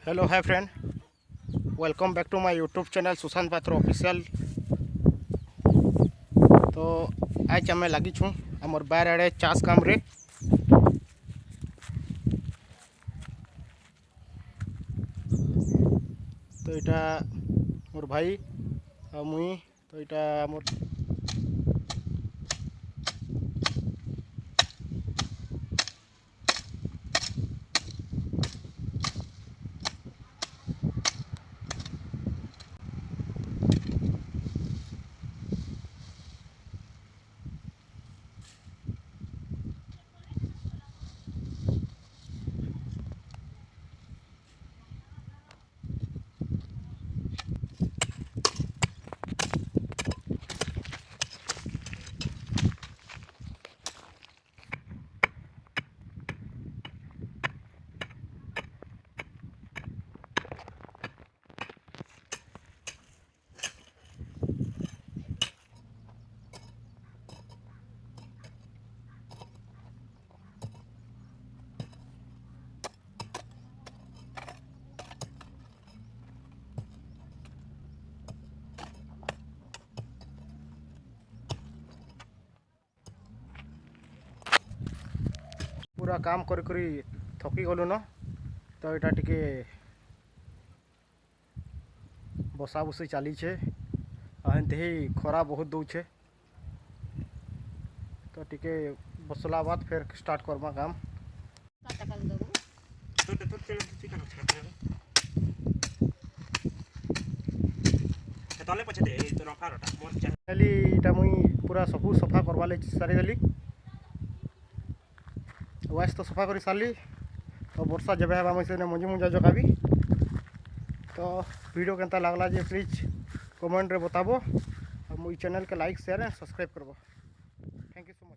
Hello hi friend, welcome back to my YouTube channel Sushant Patra official. तो आज आम लगी छूँ आमर बार आड़े चाष काम रे। तो यहाँ मोर भाई और मुई तो यहाँ मोर पूरा काम कर थकी गलु न। तो यहाँ टिके बसा बसी चली एमती ही खरा बहुत दौचे। तो टिके बसला बाद फिर स्टार्ट करमा काम। मुई पूरा सबू सफा करवा सारीदेली। वाइस तो सफा कर सारी। तो वर्षा जब है मुझे मंजी मुंजा जगाबी। तो वीडियो केनता लगला जे प्लीज कमेंट रे बताबो और मोई चैनल के लाइक शेयर एंड सब्सक्राइब करबो। Thank you so much.